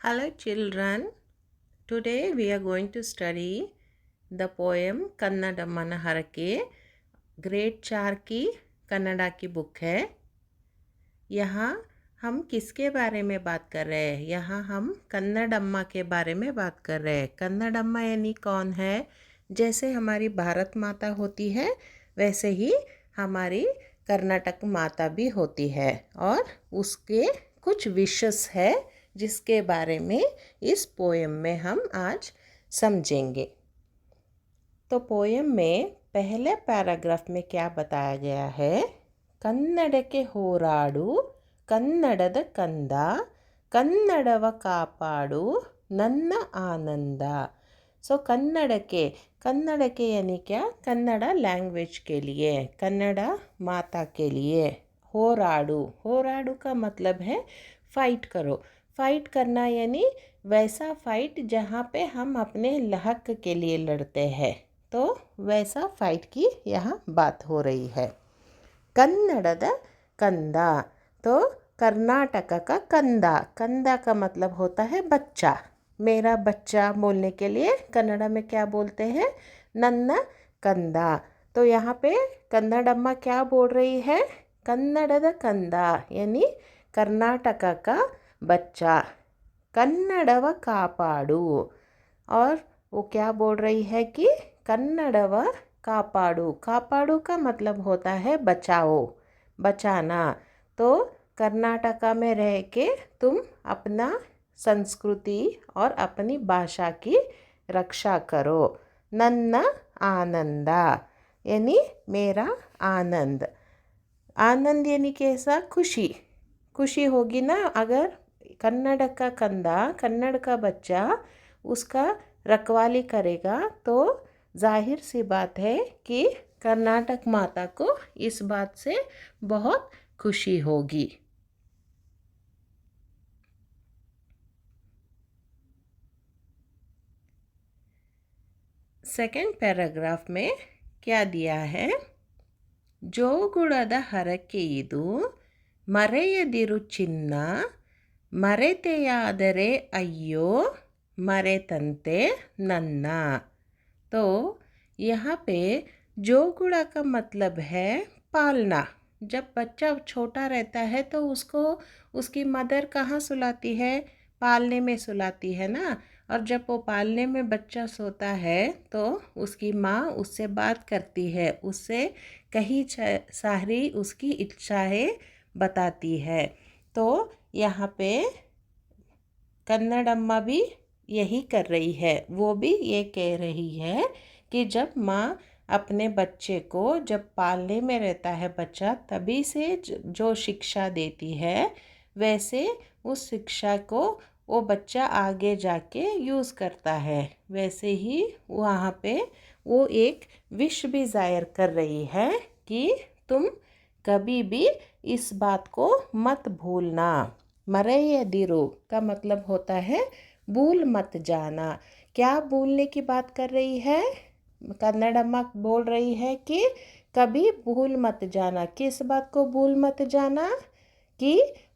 Hello children, today we are going to study the poem Kannadamma हरके grade 4 की कन्नड़ा की book है। यहाँ हम किसके बारे में बात कर रहे हैं? यहाँ हम कन्नडम्मा के बारे में बात कर रहे हैं। कन्नडम्मा यानी कौन है? जैसे हमारी भारत माता होती है वैसे ही हमारी कर्नाटक माता भी होती है और उसके कुछ विशेष है जिसके बारे में इस पोएम में हम आज समझेंगे। तो पोएम में पहले पैराग्राफ में क्या बताया गया है? ಕನ್ನಡಕ್ಕೆ ಹೋರಾಡು ಕನ್ನಡದ ಕಂದ ಕನ್ನಡವ ಕಾಪಾಡು ನನ್ನ ಆನಂದ। सो कन्नड़ के यानी क्या? कन्नड़ा लैंग्वेज के लिए, कन्नड़ा माता के लिए। होराडू का मतलब है फाइट करो। फाइट करना यानी वैसा फाइट जहाँ पे हम अपने हक के लिए लड़ते हैं, तो वैसा फाइट की यहाँ बात हो रही है। कन्नड़द कंदा, तो कर्नाटक का कंदा। कंदा का मतलब होता है बच्चा, मेरा बच्चा बोलने के लिए कन्नड़ा में क्या बोलते हैं? नन्ना कंदा। तो यहाँ पे कन्नडम्मा क्या बोल रही है? कन्नड़द कंदा यानी कर्नाटक का बच्चा, कन्नड़व कापाडू। और वो क्या बोल रही है कि कन्नड़व कापाडू। कापाडू का मतलब होता है बचाओ, बचाना। तो कर्नाटका में रह के तुम अपना संस्कृति और अपनी भाषा की रक्षा करो। नन्ना आनंदा यानी मेरा आनंद। आनंद यानी कैसा? खुशी। खुशी होगी ना अगर कन्नड़ का कंदा, कन्नड़ का बच्चा उसका रखवाली करेगा, तो जाहिर सी बात है कि कर्नाटक माता को इस बात से बहुत खुशी होगी। सेकंड पैराग्राफ में क्या दिया है? ಜೋಗುಳದ ಹರಕೆ ಇದು ಮರೆಯದಿರು ಚಿನ್ನ ಮರೆತೆಯಾದರೆ ಅಯ್ಯೋ मरेतंते नन्ना। तो यहाँ पे जोगुड़ा का मतलब है पालना। जब बच्चा छोटा रहता है तो उसको उसकी मदर कहाँ सुलाती है? पालने में सुलाती है ना। और जब वो पालने में बच्चा सोता है तो उसकी माँ उससे बात करती है, उससे कहीं सारी उसकी इच्छाएं बताती है। तो यहाँ पे कन्नडम्मा भी यही कर रही है। वो भी ये कह रही है कि जब माँ अपने बच्चे को जब पालने में रहता है बच्चा, तभी से जो शिक्षा देती है वैसे उस शिक्षा को वो बच्चा आगे जाके यूज़ करता है। वैसे ही वहाँ पे वो एक विश भी जाहिर कर रही है कि तुम कभी भी इस बात को मत भूलना। मरेयदिरो का मतलब होता है भूल मत जाना। क्या भूलने की बात कर रही है? कन्नडम्मा बोल रही है कि कभी भूल मत जाना। किस बात को भूल मत जाना? कि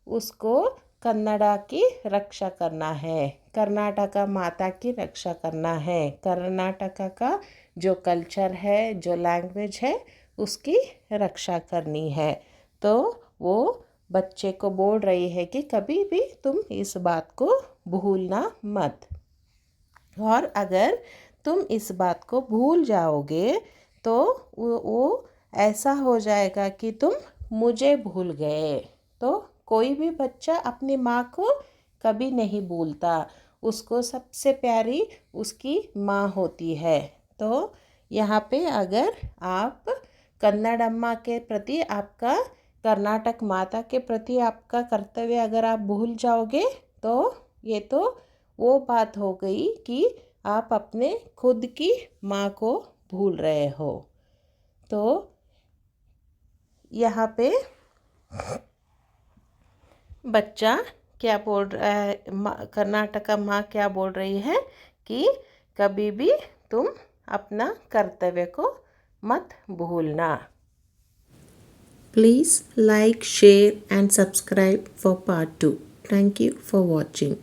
उसको कन्नड़ा की रक्षा करना है, कर्नाटका माता की रक्षा करना है, कर्नाटका का जो कल्चर है, जो लैंग्वेज है, उसकी रक्षा करनी है। तो वो बच्चे को बोल रही है कि कभी भी तुम इस बात को भूलना मत। और अगर तुम इस बात को भूल जाओगे तो वो ऐसा हो जाएगा कि तुम मुझे भूल गए। तो कोई भी बच्चा अपनी माँ को कभी नहीं भूलता, उसको सबसे प्यारी उसकी माँ होती है। तो यहाँ पे अगर आप कन्नडम्मा के प्रति, आपका कर्नाटक माता के प्रति आपका कर्तव्य अगर आप भूल जाओगे तो ये तो वो बात हो गई कि आप अपने खुद की माँ को भूल रहे हो। तो यहाँ पे बच्चा क्या बोल रहा है? कर्नाटका माँ क्या बोल रही है कि कभी भी तुम अपना कर्तव्य को मत भूलना। Please like, share and subscribe for part 2. Thank you for watching.